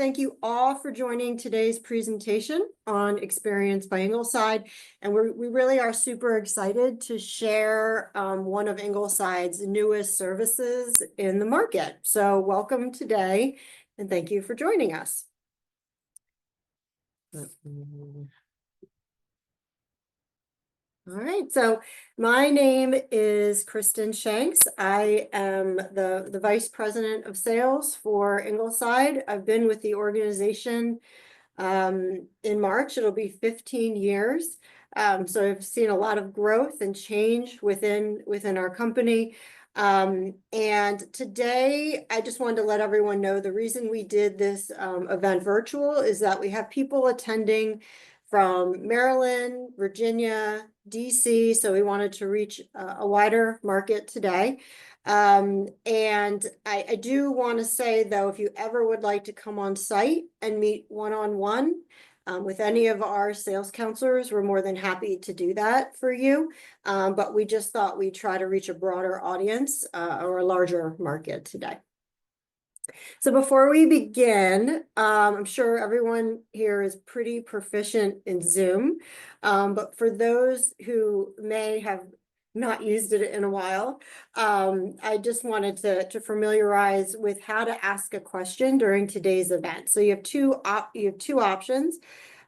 Thank you all for joining today's presentation on Experience by Ingleside. And we really are super excited to share one of Ingleside's newest services in the market. So welcome today, and thank you for joining us. All right, so my name is Kristen Shanks. I am the Vice President of Sales for Ingleside. I've been with the organization in March. It'll be 15 years. So I've seen a lot of growth and change within our company. And today I just wanted to let everyone know the reason we did this event virtual is that we have people attending from Maryland, Virginia, DC. So we wanted to reach a wider market today. And I do want to say, though, if you ever would like to come on site and meet one-on-one with any of our sales counselors, we're more than happy to do that for you. But we just thought we'd try to reach a broader audience or a larger market today. So before we begin, I'm sure everyone here is pretty proficient in Zoom, but for those who may have not used it in a while, I just wanted to familiarize with how to ask a question during today's event. So you have two options.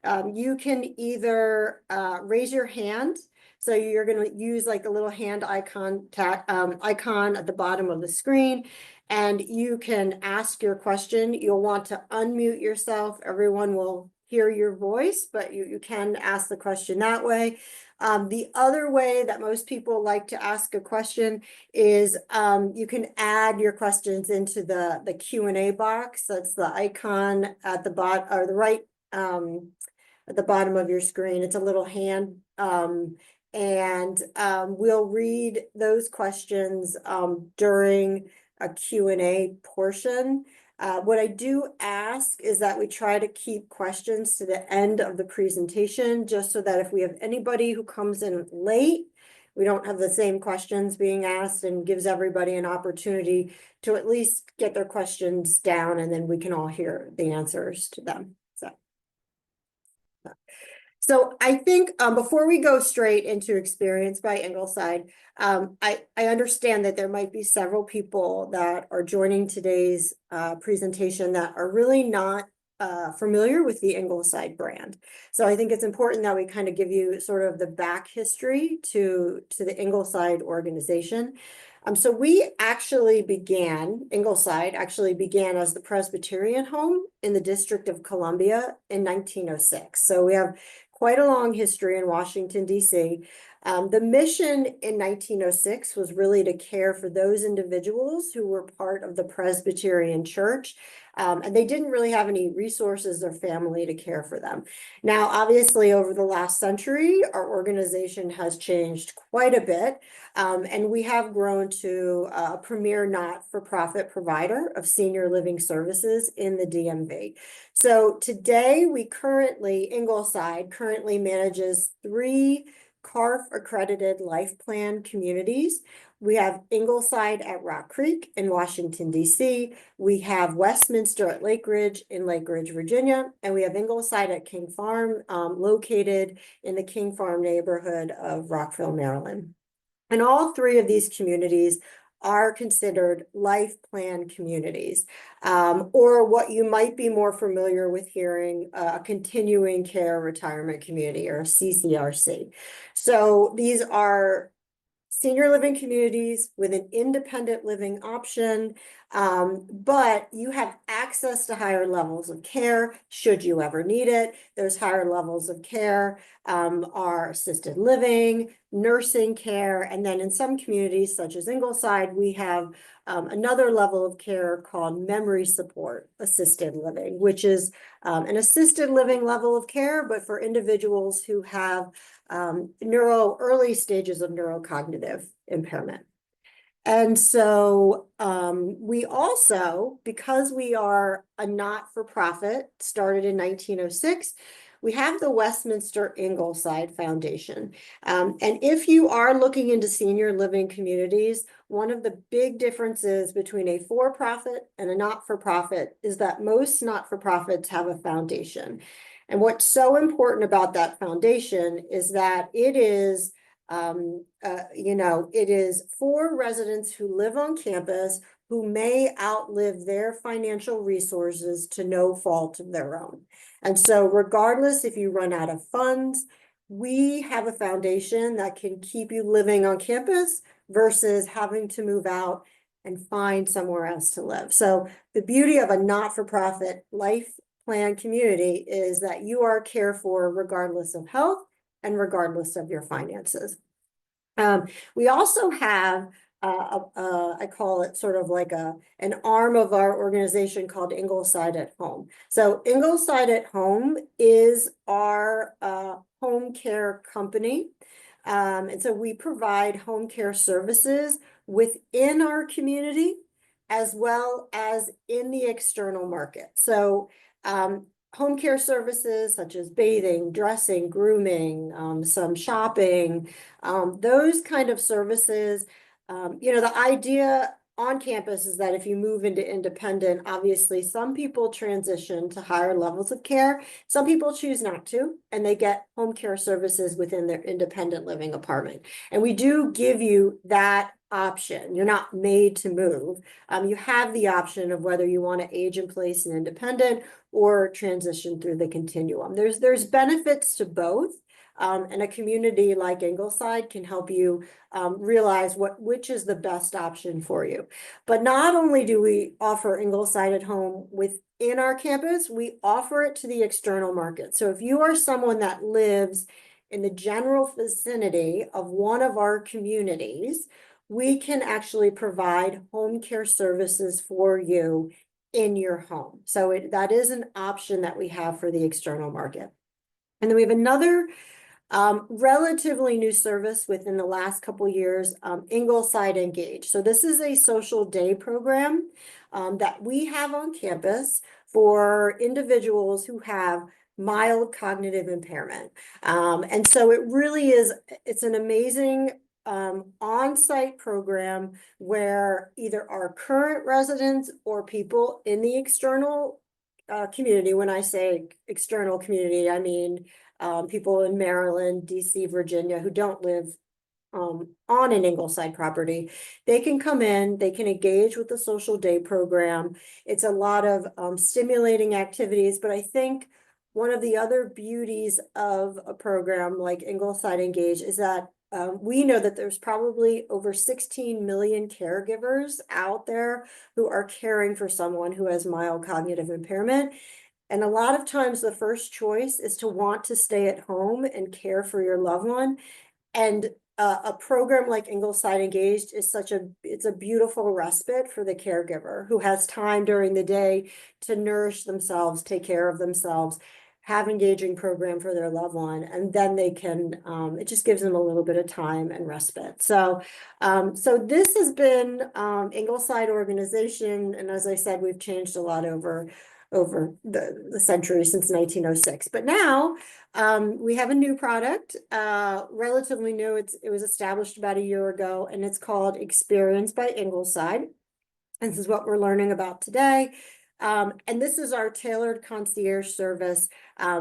You can either raise your hand. So you're going to use like a little hand icon at the bottom of the screen, and you can ask your question. You'll want to unmute yourself. Everyone will hear your voice, but you can ask the question that way. The other way that most people like to ask a question is you can add your questions into the Q&A box. That's the icon at the bottom or the right at the bottom of your screen. It's a little hand. We'll read those questions during a Q&A portion. What I do ask is that we try to keep questions to the end of the presentation, just so that if we have anybody who comes in late, we don't have the same questions being asked, and gives everybody an opportunity to at least get their questions down, and then we can all hear the answers to them. So I think before we go straight into Experience by Ingleside, I understand that there might be several people that are joining today's presentation that are really not familiar with the Ingleside brand. So I think it's important that we kind of give you sort of the back history to the Ingleside organization. So Ingleside actually began as the Presbyterian home in the District of Columbia in 1906. So we have quite a long history in Washington, D.C. The mission in 1906 was really to care for those individuals who were part of the Presbyterian Church, and they didn't really have any resources or family to care for them. Now, obviously, over the last century, our organization has changed quite a bit, and we have grown to a premier not-for-profit provider of senior living services in the DMV. So today, Ingleside currently manages 3 CARF accredited life plan communities. We have Ingleside at Rock Creek in Washington, D.C. We have Westminster at Lake Ridge in Lake Ridge, Virginia. And we have Ingleside at King Farm, located in the King Farm neighborhood of Rockville, Maryland. And all 3 of these communities are considered life plan communities, or what you might be more familiar with hearing, a continuing care retirement community, or a CCRC. So these are senior living communities with an independent living option, but you have access to higher levels of care should you ever need it. Those higher levels of care are assisted living, nursing care, and then in some communities such as Ingleside, we have another level of care called memory support assisted living, which is an assisted living level of care, but for individuals who have early stages of neurocognitive impairment. And so we also, because we are a not-for-profit, started in 1906, we have the Westminster Ingleside Foundation. And if you are looking into senior living communities, one of the big differences between a for-profit and a not-for-profit is that most not-for-profits have a foundation. And what's so important about that foundation is that it is, it is for residents who live on campus who may outlive their financial resources to no fault of their own. And so regardless if you run out of funds, we have a foundation that can keep you living on campus versus having to move out and find somewhere else to live. So the beauty of a not-for-profit life plan community is that you are cared for regardless of health and regardless of your finances. We also have I call it sort of like an arm of our organization called Ingleside at Home. So Ingleside at Home is our home care company. And so we provide home care services within our community as well as in the external market. So home care services such as bathing, dressing, grooming, some shopping, those kind of services. The idea on campus is that if you move into independent, obviously some people transition to higher levels of care. Some people choose not to, and they get home care services within their independent living apartment. And we do give you that option. You're not made to move. You have the option of whether you want to age in place and independent or transition through the continuum. There's benefits to both. And a community like Ingleside can help you realize which is the best option for you. But not only do we offer Ingleside at Home within our campus, we offer it to the external market. So if you are someone that lives in the general vicinity of one of our communities, we can actually provide home care services for you in your home. So that is an option that we have for the external market. And then we have another relatively new service within the last couple of years, Ingleside Engage. So this is a social day program that we have on campus for individuals who have mild cognitive impairment. And so it really is, it's an amazing on-site program where either our current residents or people in the external community, when I say external community, I mean people in Maryland, DC, Virginia, who don't live on an Ingleside property, they can come in, they can engage with the social day program. It's a lot of stimulating activities, but I think one of the other beauties of a program like Ingleside Engage is that we know that there's probably over 16 million caregivers out there who are caring for someone who has mild cognitive impairment. And a lot of times the first choice is to want to stay at home and care for your loved one. And a program like Ingleside Engaged is it's a beautiful respite for the caregiver who has time during the day to nourish themselves, take care of themselves, have engaging program for their loved one, and then they can, it just gives them a little bit of time and respite. So this has been Ingleside organization. And as I said, we've changed a lot over the century since 1906. But now we have a new product, relatively new. It was established about a year ago, and it's called Experience by Ingleside. And this is what we're learning about today. And this is our tailored concierge service,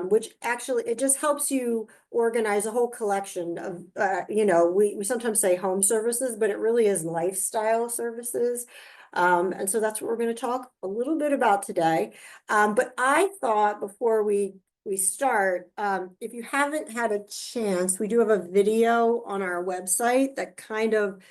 which actually, it just helps you organize a whole collection of, we sometimes say home services, but it really is lifestyle services. And so that's what we're going to talk a little bit about today. But I thought before we start, if you haven't had a chance, we do have a video on our website that kind of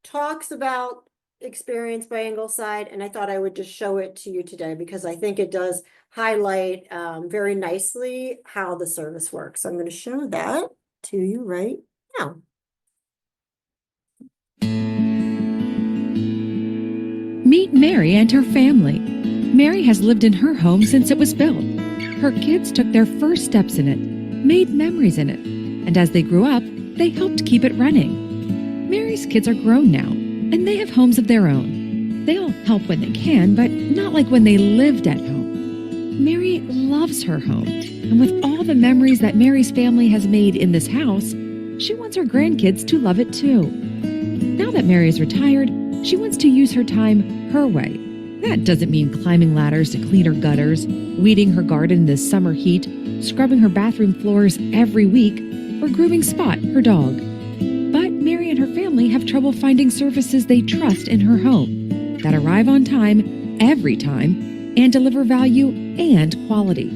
talks about Experience by Ingleside, and I thought I would just show it to you today because I think it does highlight very nicely how the service works. So I'm going to show that to you right now. Meet Mary and her family. Mary has lived in her home since it was built. Her kids took their first steps in it, made memories in it, and as they grew up, they helped keep it running. Mary's kids are grown now, and they have homes of their own. They all help when they can, but not like when they lived at home. Mary loves her home, and with all the memories that Mary's family has made in this house, she wants her grandkids to love it too. Now that Mary is retired, she wants to use her time her way. That doesn't mean climbing ladders to clean her gutters, weeding her garden in the summer heat, scrubbing her bathroom floors every week, or grooming Spot, her dog. But Mary and her family have trouble finding services they trust in her home that arrive on time, every time, and deliver value and quality.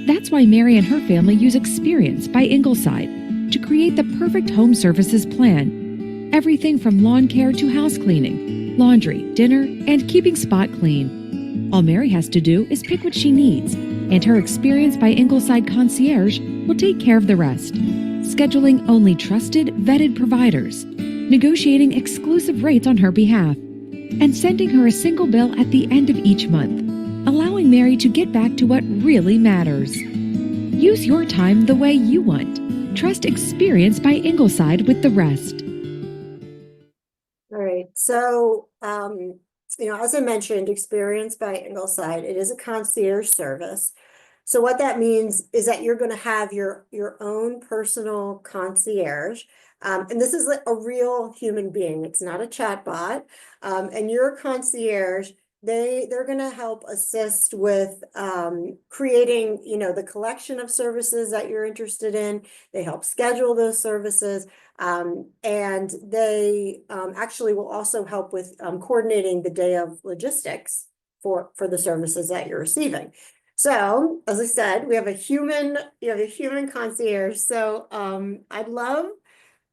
That's why Mary and her family use Experience by Ingleside to create the perfect home services plan. Everything from lawn care to house cleaning, laundry, dinner, and keeping Spot clean. All Mary has to do is pick what she needs, and her Experience by Ingleside Concierge will take care of the rest. Scheduling only trusted, vetted providers, negotiating exclusive rates on her behalf, and sending her a single bill at the end of each month, allowing Mary to get back to what really matters. Use your time the way you want. Trust Experience by Ingleside with the rest. All right, so, as I mentioned, Experience by Ingleside, it is a concierge service. So what that means is that you're going to have your own personal concierge. And this is a real human being. It's not a chat bot. And your concierge, they're going to help assist with creating, the collection of services that you're interested in. They help schedule those services. And they actually will also help with coordinating the day of logistics for the services that you're receiving. So, as I said, you have a human concierge. So, I'd love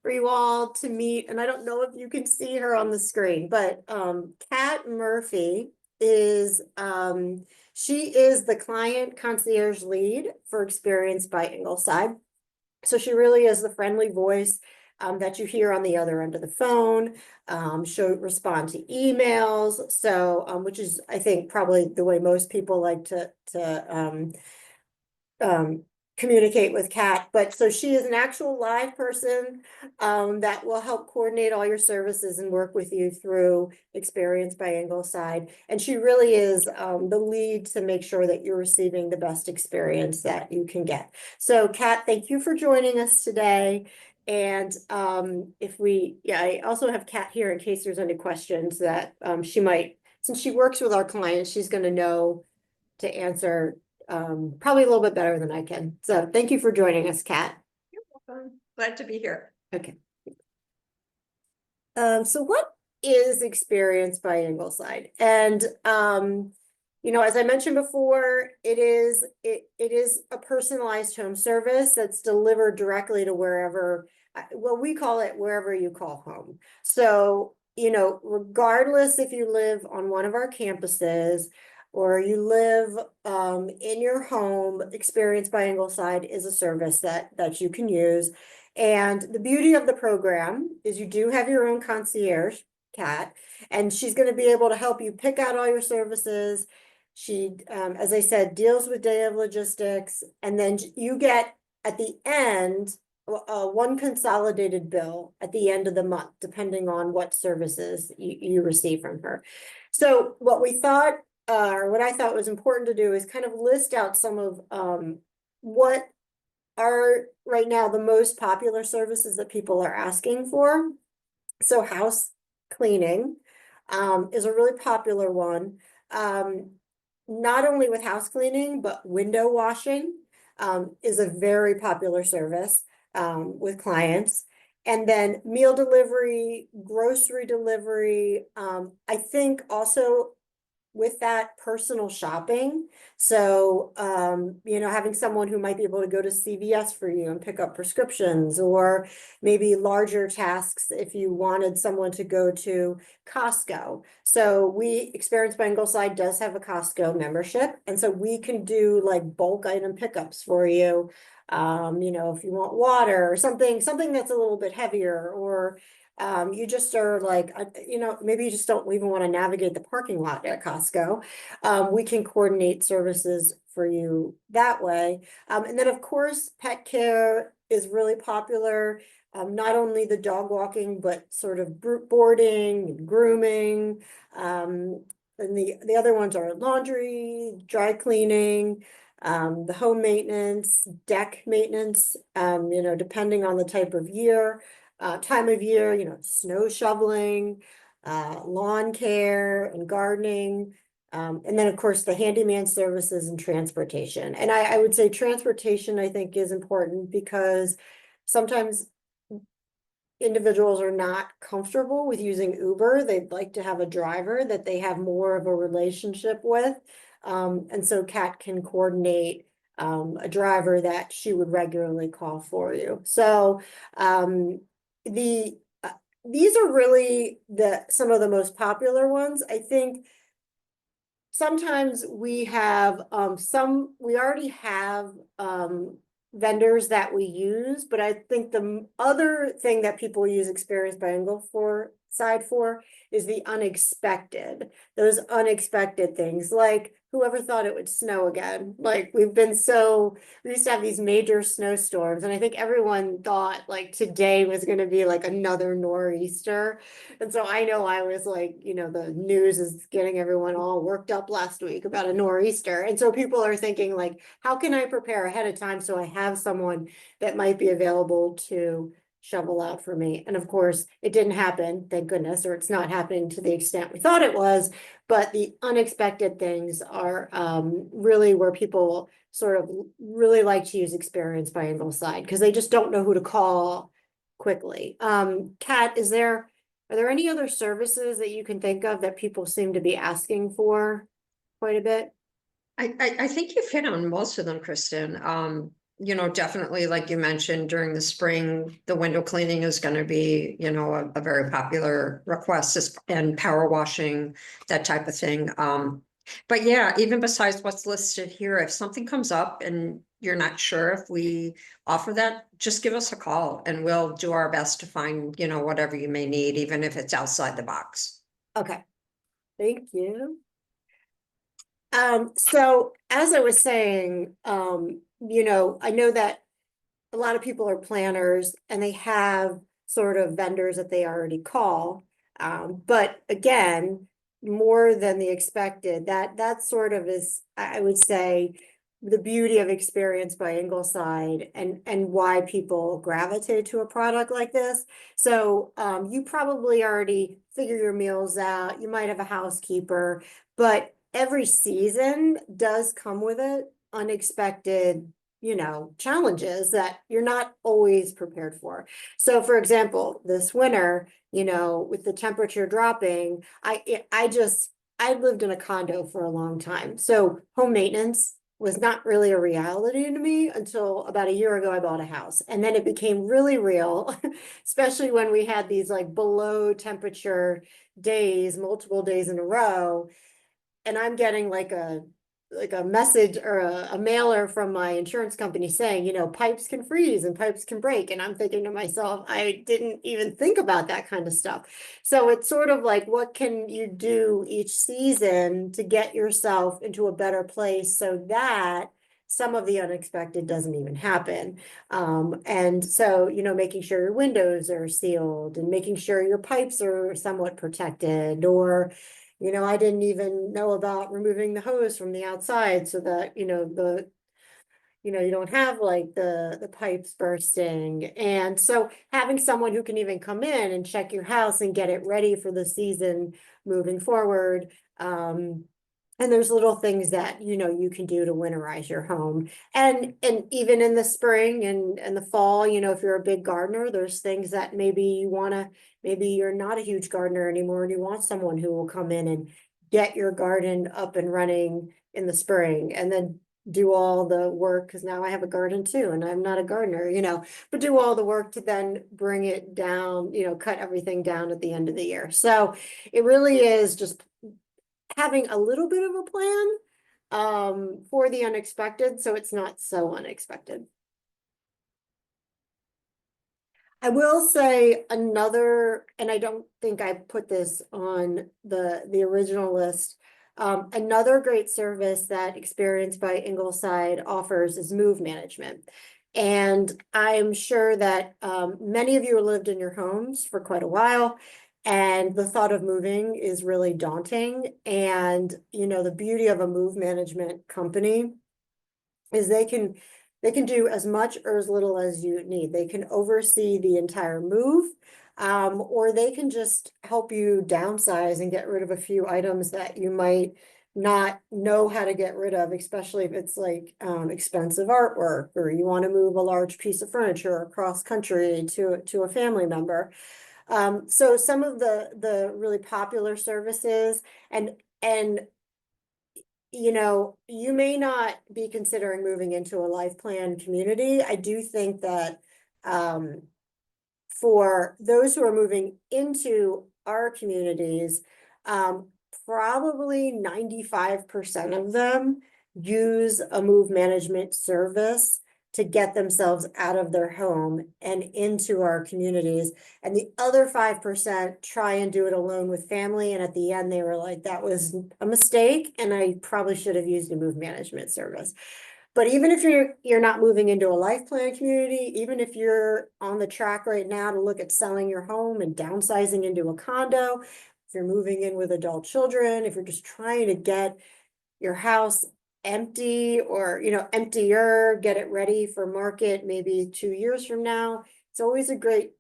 for you all to meet, and I don't know if you can see her on the screen, but Kat Murphy is she is the client concierge lead for Experience by Ingleside. So she really is the friendly voice that you hear on the other end of the phone. She'll respond to emails. So, which is, I think, probably the way most people like to communicate with Kat. But so she is an actual live person that will help coordinate all your services and work with you through Experience by Ingleside. And she really is the lead to make sure that you're receiving the best experience that you can get. So Kat, thank you for joining us today. And I also have Kat here in case there's any questions that she might, since she works with our clients, she's going to know to answer probably a little bit better than I can. So thank you for joining us, Kat. You're welcome. Glad to be here. Okay. So what is Experience by Ingleside? And as I mentioned before, it is a personalized home service that's delivered directly to wherever, well, we call it wherever you call home. So, regardless if you live on one of our campuses or you live in your home, Experience by Ingleside is a service that you can use. And the beauty of the program is you do have your own concierge, Kat, and she's going to be able to help you pick out all your services. She, as I said, deals with day of logistics, and then you get at the end one consolidated bill at the end of the month, depending on what services you receive from her. So what we thought, or what I thought was important to do is kind of list out some of what are right now the most popular services that people are asking for. So house cleaning is a really popular one. Not only with house cleaning, but window washing is a very popular service with clients. And then meal delivery, grocery delivery, I think also with that, personal shopping. So, having someone who might be able to go to CVS for you and pick up prescriptions, or maybe larger tasks if you wanted someone to go to Costco. So Experience by Ingleside does have a Costco membership. And so we can do like bulk item pickups for you. If you want water or something that's a little bit heavier, or you just are like, maybe you just don't even want to navigate the parking lot at Costco. We can coordinate services for you that way. And then of course, pet care is really popular. Not only the dog walking, but sort of boarding, grooming, and the other ones are laundry, dry cleaning, the home maintenance, deck maintenance, depending on the type of year, time of year, snow shoveling, lawn care and gardening. And then, of course, the handyman services and transportation. And I would say transportation, I think, is important because sometimes individuals are not comfortable with using Uber. They'd like to have a driver that they have more of a relationship with. And so Kat can coordinate a driver that she would regularly call for you. So the these are really some of the most popular ones. I think sometimes we have we already have vendors that we use, but I think the other thing that people use Experience by Ingleside for is the unexpected, those unexpected things, like whoever thought it would snow again. Like we used to have these major snowstorms, and I think everyone thought like today was going to be like another nor'easter. And so I know I was like, the news is getting everyone all worked up last week about a nor'easter. And so people are thinking like, how can I prepare ahead of time so I have someone that might be available to shovel out for me? And of course, it didn't happen, thank goodness, or it's not happening to the extent we thought it was. But the unexpected things are really where people sort of really like to use Experience by Ingleside because they just don't know who to call quickly. Kat, are there any other services that you can think of that people seem to be asking for quite a bit? I think you've hit on most of them, Kristen. Definitely, like you mentioned, during the spring, the window cleaning is going to be, a very popular request, and power washing, that type of thing. But yeah, even besides what's listed here, if something comes up and you're not sure if we offer that, just give us a call and we'll do our best to find, whatever you may need, even if it's outside the box. Okay, thank you. So as I was saying, I know that a lot of people are planners and they have sort of vendors that they already call. But again, more than the expected, that sort of is, I would say, the beauty of Experience by Ingleside and why people gravitate to a product like this. So you probably already figure your meals out. You might have a housekeeper, but every season does come with it unexpected challenges that you're not always prepared for. So for example, this winter, with the temperature dropping, I lived in a condo for a long time. So home maintenance was not really a reality to me until about a year ago. I bought a house, and then it became really real, especially when we had these like below temperature days, multiple days in a row. And I'm getting like a message or a mailer from my insurance company saying, pipes can freeze and pipes can break. And I'm thinking to myself, I didn't even think about that kind of stuff. So it's sort of like, what can you do each season to get yourself into a better place so that some of the unexpected doesn't even happen. And so, making sure your windows are sealed and making sure your pipes are somewhat protected, or I didn't even know about removing the hose from the outside so that, you don't have like the pipes bursting. And so having someone who can even come in and check your house and get it ready for the season moving forward. And there's little things that, you can do to winterize your home. And even in the spring and the fall, if you're a big gardener, there's things that maybe you're not a huge gardener anymore and you want someone who will come in and get your garden up and running in the spring and then do all the work, because now I have a garden too and I'm not a gardener, but do all the work to then bring it down, cut everything down at the end of the year. So it really is just having a little bit of a plan for the unexpected, so it's not so unexpected. I will say another, and I don't think I put this on the original list. Another great service that Experience by Ingleside offers is move management. And I'm sure that many of you lived in your homes for quite a while. And the thought of moving is really daunting. And, the beauty of a move management company is they can do as much or as little as you need. They can oversee the entire move, or they can just help you downsize and get rid of a few items that you might not know how to get rid of, especially if it's like expensive artwork, or you want to move a large piece of furniture across country to a family member. So some of the really popular services, and you may not be considering moving into a life plan community. I do think that for those who are moving into our communities, um, probably 95% of them use a move management service to get themselves out of their home and into our communities. And the other 5% try and do it alone with family. And at the end, they were like, that was a mistake, and I probably should have used a move management service. But even if you're not moving into a life plan community, even if you're on the track right now to look at selling your home and downsizing into a condo, if you're moving in with adult children, if you're just trying to get your house empty, or emptier, get it ready for market maybe 2 years from now, it's always a great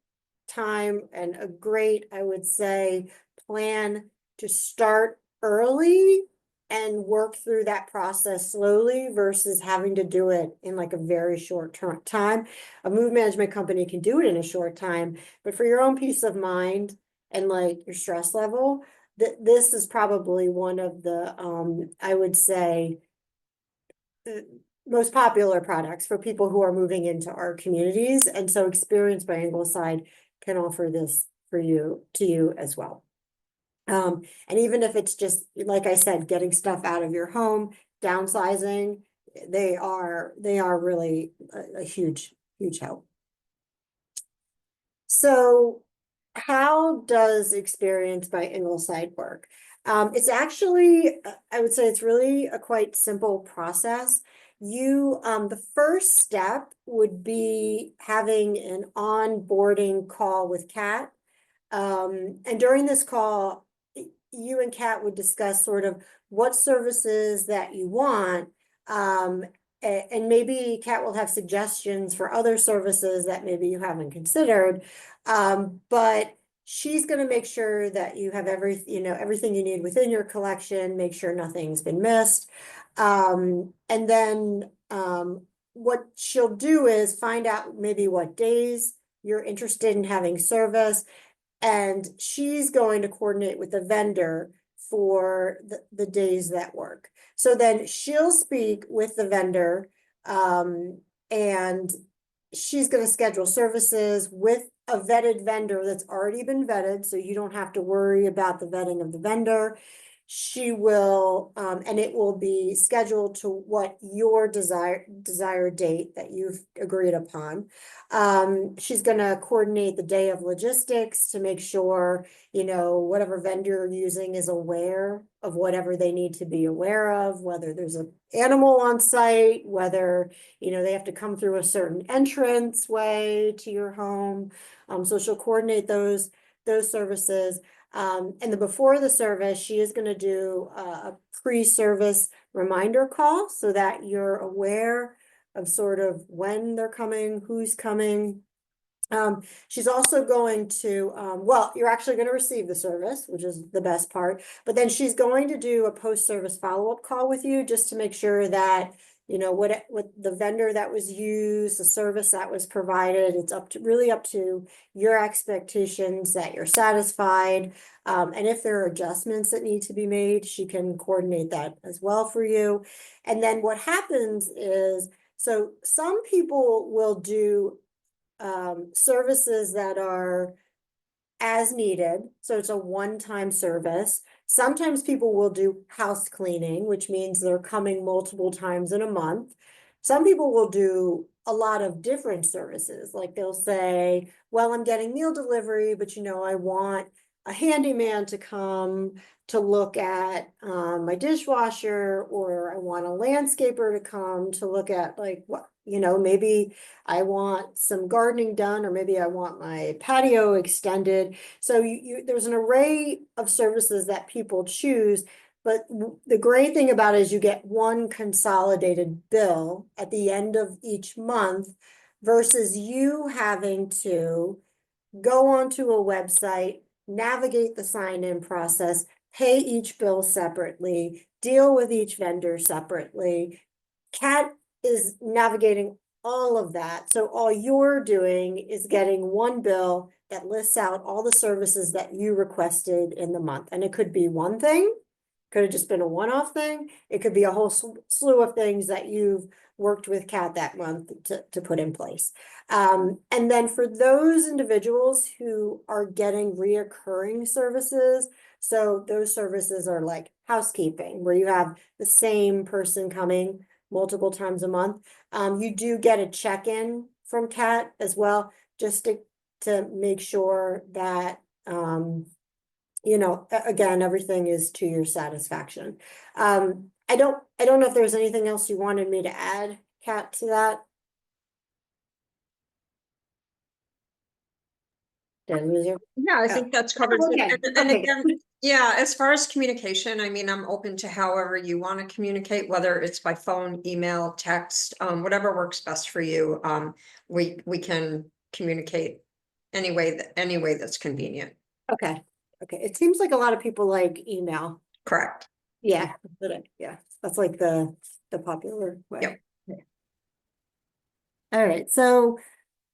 time and a great, I would say, plan to start early and work through that process slowly versus having to do it in like a very short time. A move management company can do it in a short time, but for your own peace of mind and like your stress level, this is probably one of the I would say most popular products for people who are moving into our communities. And so Experience by Ingleside can offer this to you as well. And even if it's just, like I said, getting stuff out of your home, downsizing, they are really a huge, huge help. So how does Experience by Ingleside work? It's actually, I would say it's really a quite simple process. The first step would be having an onboarding call with Kat. And during this call, you and Kat would discuss sort of what services that you want. And maybe Kat will have suggestions for other services that maybe you haven't considered. But she's going to make sure that you have everything you need within your collection, make sure nothing's been missed. And then what she'll do is find out maybe what days you're interested in having service, and she's going to coordinate with the vendor for the days that work. So then she'll speak with the vendor, and she's going to schedule services with a vetted vendor that's already been vetted, so you don't have to worry about the vetting of the vendor. She will, and it will be scheduled to what your desired date that you've agreed upon. She's gonna coordinate the day of logistics to make sure, whatever vendor you're using is aware of whatever they need to be aware of, whether there's an animal on site, whether, they have to come through a certain entrance way to your home. So she'll coordinate those services. And then before the service, she is going to do a pre-service reminder call so that you're aware of sort of when they're coming, who's coming. She's also going to, well, you're actually going to receive the service, which is the best part, but then she's going to do a post-service follow-up call with you just to make sure that, what the vendor that was used, the service that was provided, it's really up to your expectations, that you're satisfied. And if there are adjustments that need to be made, she can coordinate that as well for you. And then what happens is, so some people will do services that are as needed. So it's a one-time service. Sometimes people will do house cleaning, which means they're coming multiple times in a month. Some people will do a lot of different services. Like they'll say, well, I'm getting meal delivery, but I want a handyman to come to look at my dishwasher, or I want a landscaper to come to look at like what, maybe I want some gardening done, or maybe I want my patio extended. So there's an array of services that people choose. But the great thing about it is you get one consolidated bill at the end of each month versus you having to go onto a website, navigate the sign-in process, pay each bill separately, deal with each vendor separately. Cat is navigating all of that. So all you're doing is getting one bill that lists out all the services that you requested in the month. And it could be one thing, could have just been a one-off thing. It could be a whole slew of things that you've worked with Cat that month to put in place. And then for those individuals who are getting reoccurring services, so those services are like housekeeping, where you have the same person coming multiple times a month. You do get a check-in from Cat as well, just to make sure that, again, everything is to your satisfaction. I don't know if there's anything else you wanted me to add, Kat, to that. Did I lose you? Yeah, I think that's covered. Okay, And okay. again, yeah, as far as communication, I mean, I'm open to however you want to communicate, whether it's by phone, email, text, whatever works best for you. We can communicate any way that's convenient. Okay, okay. It seems like a lot of people like email. Correct. Yeah, yeah, that's like the popular way. Yep. Yeah. All right, so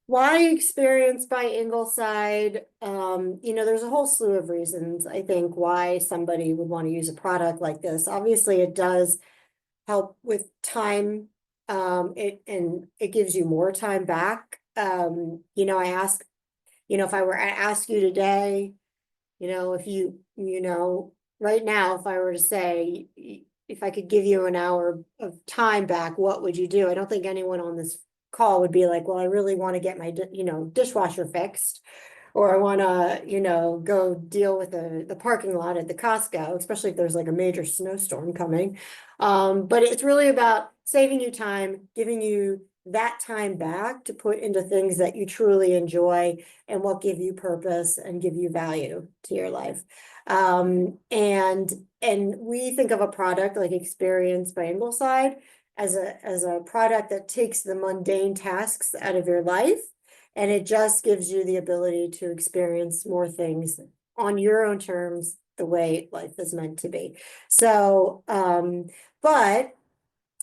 why experience by Ingleside? There's a whole slew of reasons, I think, why somebody would want to use a product like this. Obviously, it does help with time. It gives you more time back. I ask, if I were to ask you today, if right now, if I were to say, if I could give you an hour of time back, what would you do? I don't think anyone on this call would be like, well, I really want to get my, dishwasher fixed. Or I want to, go deal with the parking lot at the Costco, especially if there's like a major snowstorm coming. But it's really about saving you time, giving you that time back to put into things that you truly enjoy and what give you purpose and give you value to your life. And we think of a product like Experience by Ingleside as a product that takes the mundane tasks out of your life, and it just gives you the ability to experience more things on your own terms, the way life is meant to be. So, but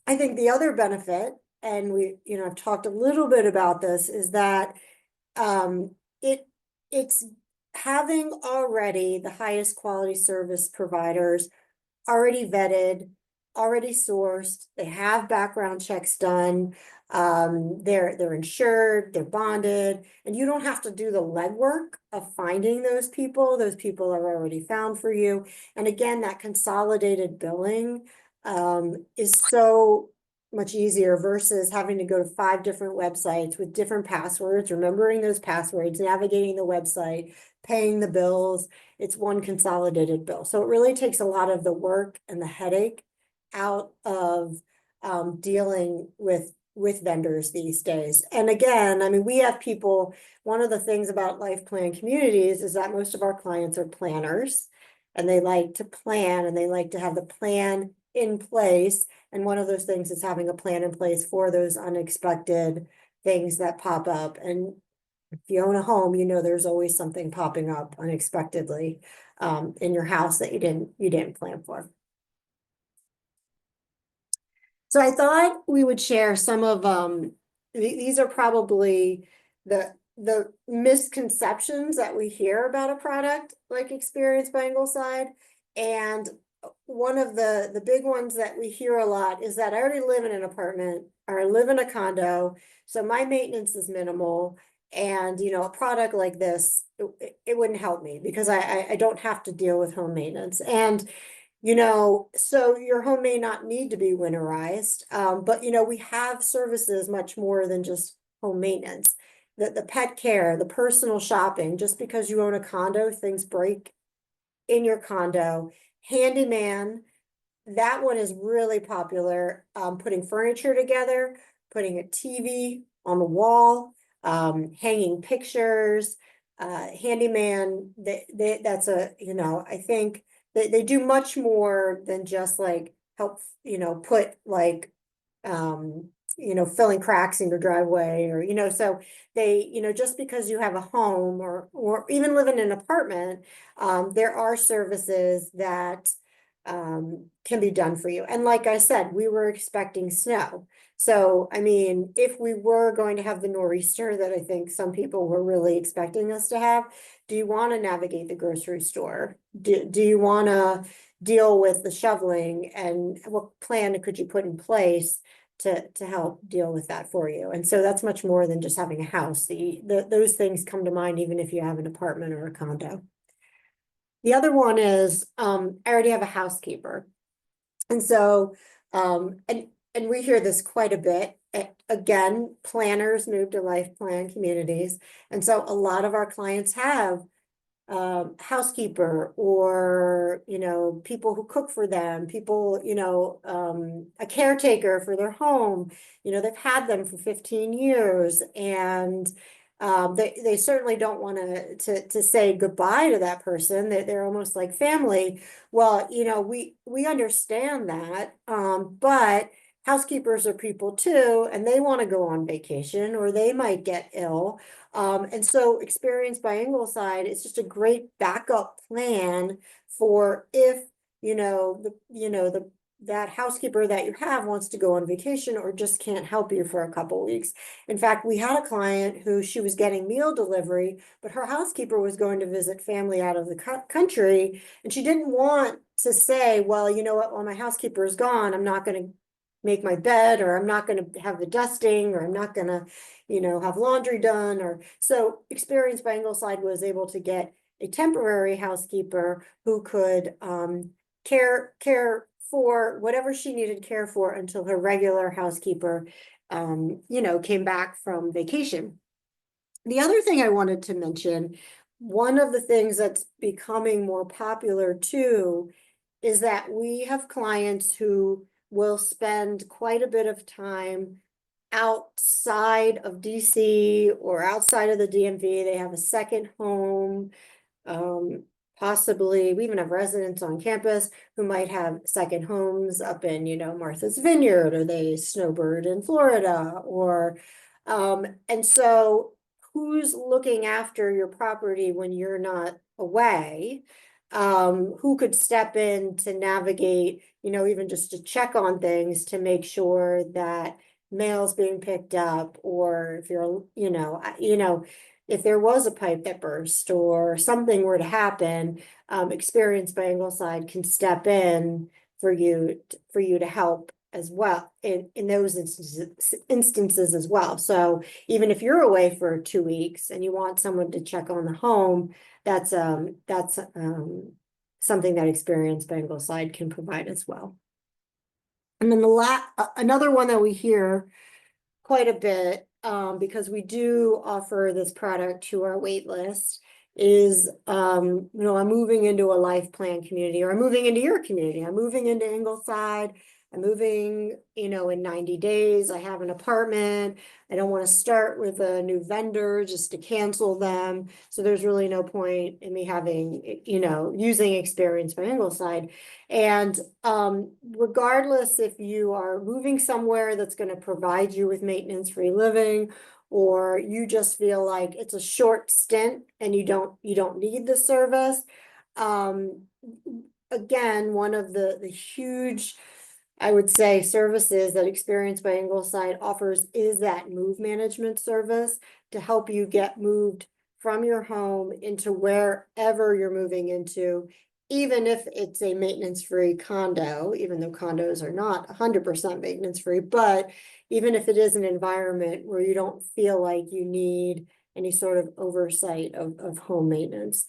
I think the other benefit, and I've talked a little bit about this, is that um, it's having already the highest quality service providers already vetted, already sourced, they have background checks done, they're insured, they're bonded, and you don't have to do the legwork of finding those people. Those people are already found for you. And again, that consolidated billing is so much easier versus having to go to 5 different websites with different passwords, remembering those passwords, navigating the website, paying the bills. It's one consolidated bill. So it really takes a lot of the work and the headache out of dealing with vendors these days. And again, I mean, we have people, one of the things about Life Plan Communities is that most of our clients are planners, and they like to plan, and they like to have the plan in place. And one of those things is having a plan in place for those unexpected things that pop up. And if you own a home, there's always something popping up unexpectedly in your house that you didn't plan for. So I thought we would share some of these are probably the misconceptions that we hear about a product like Experience by Ingleside. And one of the big ones that we hear a lot is that I already live in an apartment or I live in a condo, so my maintenance is minimal. And a product like this, it wouldn't help me because I don't have to deal with home maintenance. And so your home may not need to be winterized, but we have services much more than just home maintenance. The pet care, the personal shopping. Just because you own a condo, things break in your condo. Handyman, that one is really popular, putting furniture together, putting a TV on the wall, hanging pictures. Handyman, that's a, I think they do much more than just like help, put like, um, filling cracks in your driveway or, so they, just because you have a home or even live in an apartment, there are services that can be done for you. And like I said, we were expecting snow. So, I mean, if we were going to have the nor'easter that I think some people were really expecting us to have, do you want to navigate the grocery store? Do you want to deal with the shoveling, and what plan could you put in place to help deal with that for you? And so that's much more than just having a house. Those things come to mind even if you have an apartment or a condo. The other one is, I already have a housekeeper. And so, and we hear this quite a bit. Again, planners move to life plan communities. And so a lot of our clients have housekeeper or, people who cook for them, people, a caretaker for their home. They've had them for 15 years, and they certainly don't want to say goodbye to that person. They're almost like family. Well, we understand that, but housekeepers are people too, and they want to go on vacation or they might get ill. And so Experience by Ingleside is just a great backup plan for if, that housekeeper that you have wants to go on vacation or just can't help you for a couple weeks. In fact, we had a client who she was getting meal delivery, but her housekeeper was going to visit family out of the country. And she didn't want to say, well, you know what, while my housekeeper is gone, I'm not going to make my bed, or I'm not going to have the dusting, or I'm not going to, have laundry done. Or so Experience by Ingleside was able to get a temporary housekeeper who could care for whatever she needed care for until her regular housekeeper came back from vacation. The other thing I wanted to mention, one of the things that's becoming more popular too, is that we have clients who will spend quite a bit of time outside of DC or outside of the DMV. They have a second home. Possibly, we even have residents on campus who might have second homes up in, Martha's Vineyard, or they snowbird in Florida, or, and so who's looking after your property when you're not away? Who could step in to navigate, even just to check on things to make sure that mail's being picked up, or if you're, if there was a pipe that burst or something were to happen, Experience by Ingleside can step in for you to help as well in those instances as well. So even if you're away for 2 weeks and you want someone to check on the home, that's something that Experience by Ingleside can provide as well. And then another one that we hear quite a bit, because we do offer this product to our wait list, is, I'm moving into a life plan community, or I'm moving into your community. I'm moving into Ingleside. I'm moving, in 90 days. I have an apartment. I don't want to start with a new vendor just to cancel them. So there's really no point in me having, using Experience by Ingleside. And regardless if you are moving somewhere that's going to provide you with maintenance-free living, or you just feel like it's a short stint and you don't need the service. Again, one of the huge, I would say, services that Experience by Ingleside offers is that move management service to help you get moved from your home into wherever you're moving into, even if it's a maintenance-free condo, even though condos are not 100% maintenance-free, but even if it is an environment where you don't feel like you need any sort of oversight of home maintenance.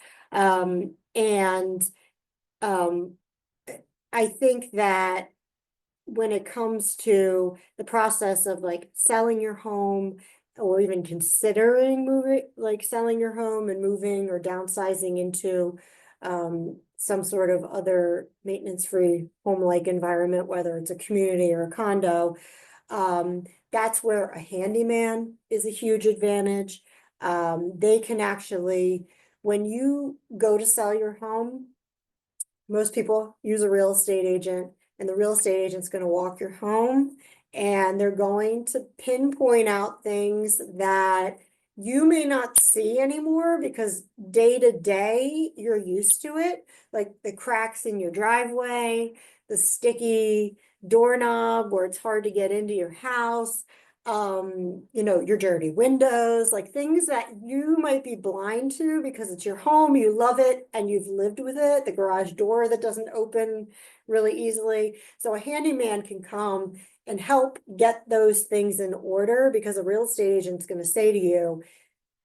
I think that when it comes to the process of like selling your home, or even considering moving, like selling your home and moving or downsizing into some sort of other maintenance-free home-like environment, whether it's a community or a condo. That's where a handyman is a huge advantage. They can actually, when you go to sell your home, most people use a real estate agent, and the real estate agent's going to walk your home, and they're going to pinpoint out things that you may not see anymore because day to day you're used to it, like the cracks in your driveway, the sticky doorknob where it's hard to get into your house, your dirty windows, like things that you might be blind to because it's your home, you love it, and you've lived with it, the garage door that doesn't open really easily. So a handyman can come and help get those things in order, because a real estate agent's going to say to you,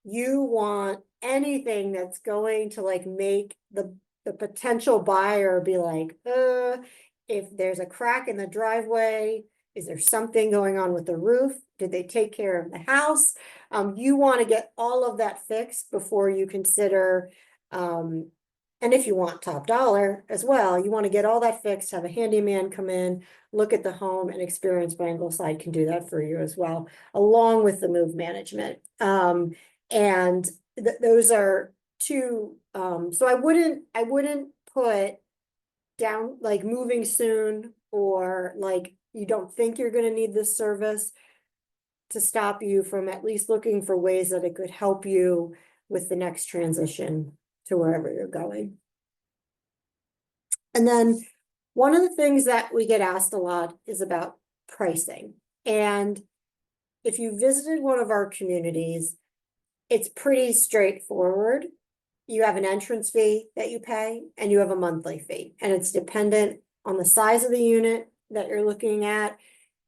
you want anything that's going to like make the potential buyer be like, if there's a crack in the driveway, is there something going on with the roof? Did they take care of the house? You want to get all of that fixed before you consider, and if you want top dollar as well, you want to get all that fixed, have a handyman come in, look at the home, and Experience by Ingleside can do that for you as well, along with the move management. And those are two, so I wouldn't put down like moving soon, or like you don't think you're gonna need this service, to stop you from at least looking for ways that it could help you with the next transition to wherever you're going. And then one of the things that we get asked a lot is about pricing. And if you visited one of our communities, it's pretty straightforward. You have an entrance fee that you pay, and you have a monthly fee, and it's dependent on the size of the unit that you're looking at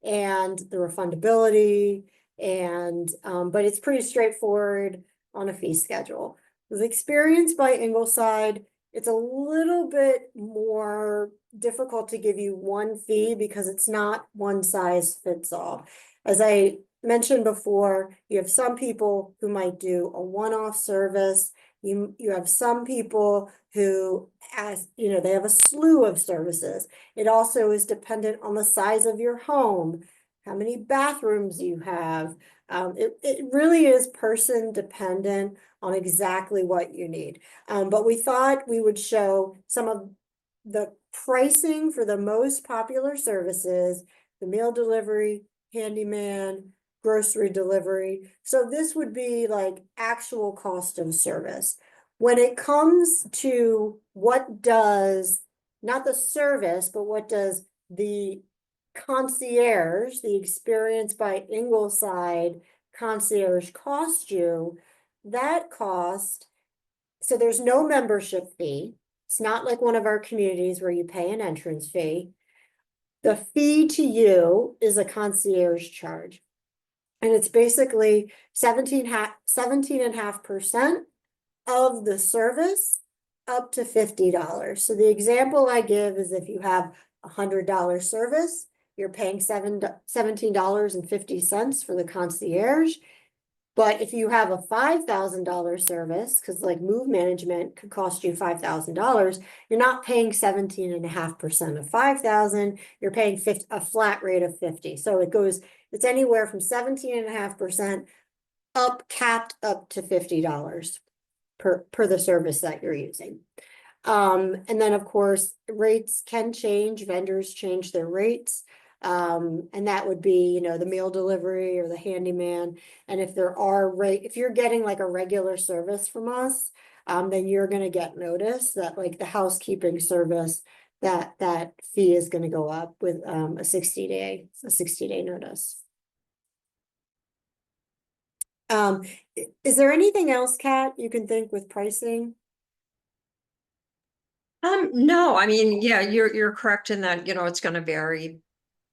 and the refundability, and but it's pretty straightforward on a fee schedule. With Experience by Ingleside, it's a little bit more difficult to give you one fee because it's not one size fits all. As I mentioned before, you have some people who might do a one-off service. You have some people who, as you know, they have a slew of services. It also is dependent on the size of your home, how many bathrooms you have. It really is person dependent on exactly what you need. But we thought we would show some of the pricing for the most popular services: the meal delivery, handyman, grocery delivery. So this would be like actual cost of service. When it comes to what does, not the service, but what does the concierge, the Experience by Ingleside concierge cost you, that cost, so there's no membership fee. It's not like one of our communities where you pay an entrance fee. The fee to you is a concierge charge. And it's basically 17.5% of the service up to $50. So the example I give is if you have a $100 service, you're paying $17.50 for the concierge. But if you have a $5,000 service, because like move management could cost you $5,000, you're not paying 17.5% of 5,000. You're paying a flat rate of 50. So it's anywhere from 17.5% capped up to $50 per the service that you're using. And then of course, rates can change, vendors change their rates. And that would be, the meal delivery or the handyman. And if if you're getting like a regular service from us, then you're going to get notice that like the housekeeping service, that fee is going to go up with a 60-day notice. Is there anything else, Kat, you can think with pricing? No, I mean, yeah, you're correct in that, it's going to vary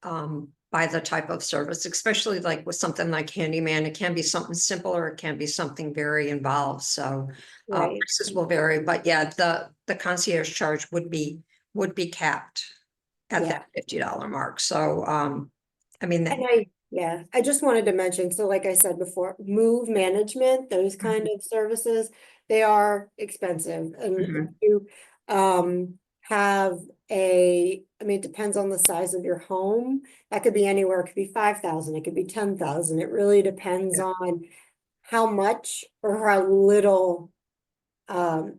by the type of service, especially like with something like handyman. It can be something simple or it can be something very involved. So Right. prices will vary, but yeah, the concierge charge would be capped at Yeah. that $50 mark. So I mean, I just wanted to mention, so like I said before, move management, those kind of services, they are expensive. And Mhm. have I mean, it depends on the size of your home. That could be anywhere, it could be 5,000, it could be 10,000. It really depends Yeah. on how much or how little um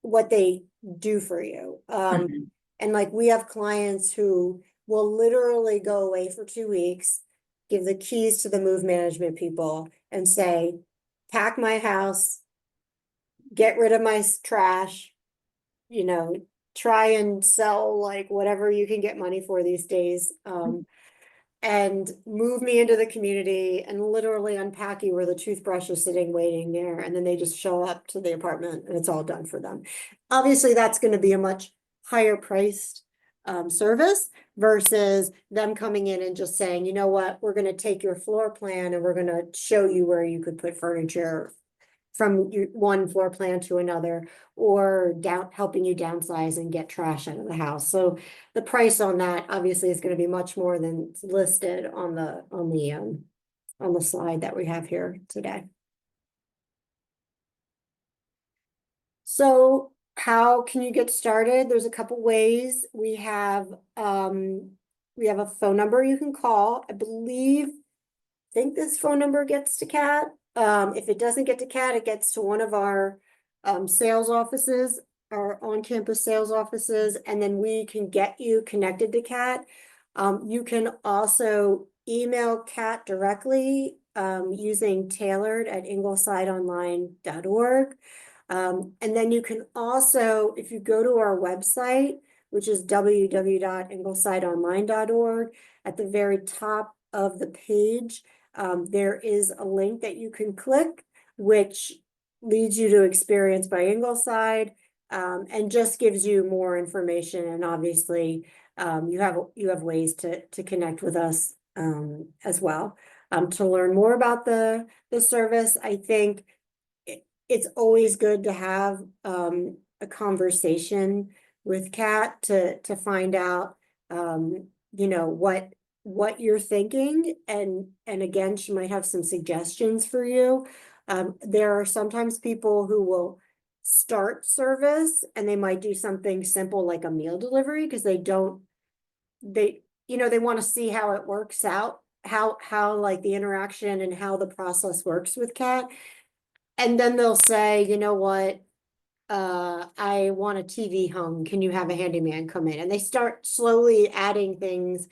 what they do for you. Mhm. And like we have clients who will literally go away for 2 weeks, give the keys to the move management people and say, pack my house, get rid of my trash, you know, try and sell like whatever you can get money for these days. And move me into the community and literally unpack you where the toothbrush is sitting waiting there. And then they just show up to the apartment and it's all done for them. Obviously, that's going to be a much higher priced service versus them coming in and just saying, you know what, we're going to take your floor plan and we're going to show you where you could put furniture from one floor plan to another, or helping you downsize and get trash out of the house. So the price on that obviously is going to be much more than listed on the slide that we have here today. So how can you get started? There's a couple ways. We have a phone number you can call. Think this phone number gets to Kat. If it doesn't get to Kat, it gets to one of our sales offices, our on-campus sales offices, and then we can get you connected to Kat. You can also email Kat directly using tailored@inglesideonline.org. And then you can also, if you go to our website, which is www.inglesideonline.org, at the very top of the page, there is a link that you can click, which leads you to Experience by Ingleside, and just gives you more information. And obviously, you have ways to connect with us as well. To learn more about the service, I think it's always good to have a conversation with Kat to find out what you're thinking, and again, she might have some suggestions for you. There are sometimes people who will start service and they might do something simple like a meal delivery because they want to see how it works out, how like the interaction and how the process works with Kat. And then they'll say, you know what, I want a TV hung. Can you have a handyman come in? And they start slowly adding things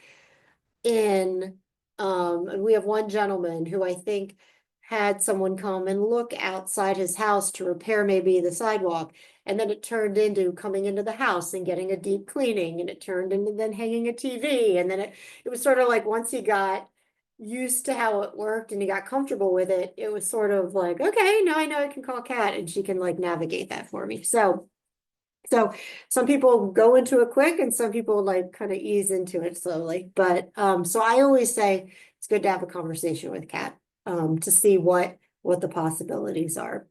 in. And we have one gentleman who I think had someone come and look outside his house to repair maybe the sidewalk. And then it turned into coming into the house and getting a deep cleaning, and it turned into then hanging a TV. And then it was sort of like once he got used to how it worked and he got comfortable with it, it was sort of like, okay, now I know I can call Kat and she can like navigate that for me. So some people go into it quick and some people like kind of ease into it slowly. But so I always say it's good to have a conversation with Kat to see what the possibilities are.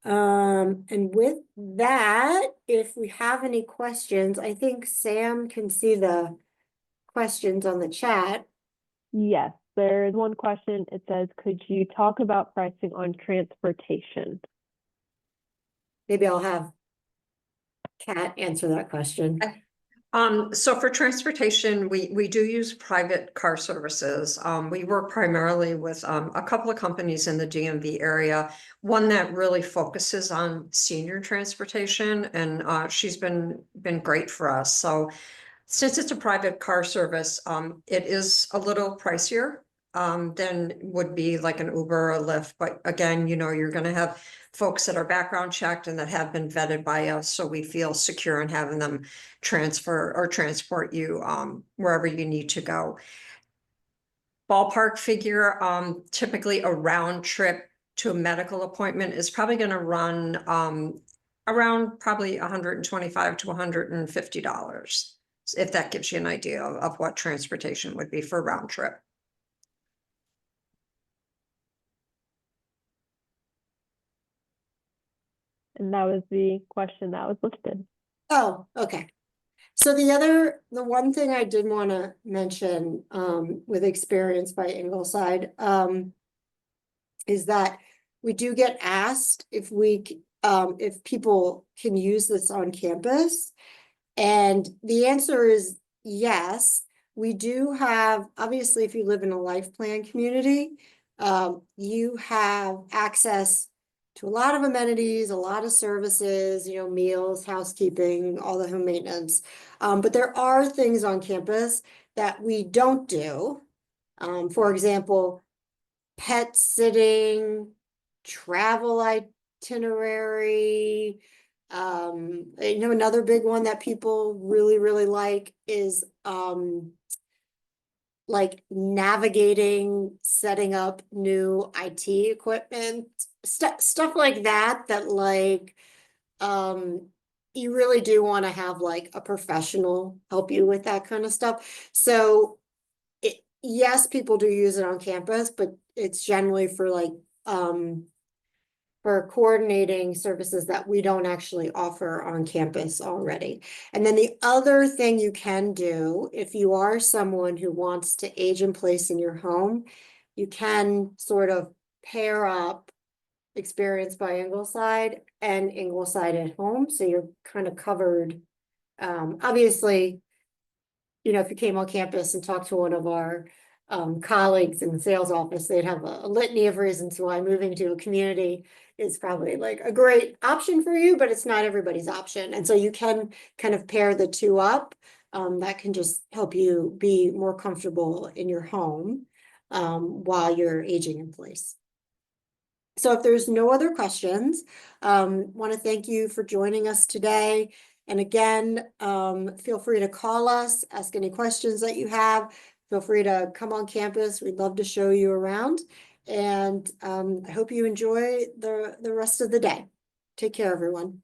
And with that, if we have any questions, I think Sam can see the questions on the chat. Yes, there's one question. It says, could you talk about pricing on transportation? Maybe I'll have Kat answer that question. So for transportation, we do use private car services. We work primarily with a couple of companies in the DMV area. One that really focuses on senior transportation, and she's been great for us. So since it's a private car service, it is a little pricier than would be like an Uber or Lyft. But again, you're going to have folks that are background checked and that have been vetted by us, so we feel secure in having them transfer or transport you wherever you need to go. Ballpark figure, typically a round trip to a medical appointment is probably going to run around probably $125 to $150, if that gives you an idea of what transportation would be for a round trip. And that was the question that was listed. Oh, okay. So the one thing I did want to mention with Experience by Ingleside is that we do get asked if we if people can use this on campus. And the answer is yes. We do have, obviously, if you live in a life plan community, you have access to a lot of amenities, a lot of services, you know, meals, housekeeping, all the home maintenance. But there are things on campus that we don't do. For example, pet sitting, travel itinerary. You know, another big one that people really, really like is like navigating, setting up new IT equipment, stuff like that, that like you really do want to have like a professional help you with that kind of stuff. So yes, people do use it on campus, but it's generally for like for coordinating services that we don't actually offer on campus already. And then the other thing you can do, if you are someone who wants to age in place in your home, you can sort of pair up Experience by Ingleside and Ingleside at Home, so you're kind of covered. Obviously, you know, if you came on campus and talked to one of our colleagues in the sales office, they'd have a litany of reasons why moving to a community is probably like a great option for you, but it's not everybody's option. And so you can kind of pair the two up. That can just help you be more comfortable in your home while you're aging in place. So if there's no other questions, want to thank you for joining us today. And again, feel free to call us, ask any questions that you have. Feel free to come on campus. We'd love to show you around. And I hope you enjoy the rest of the day. Take care, everyone.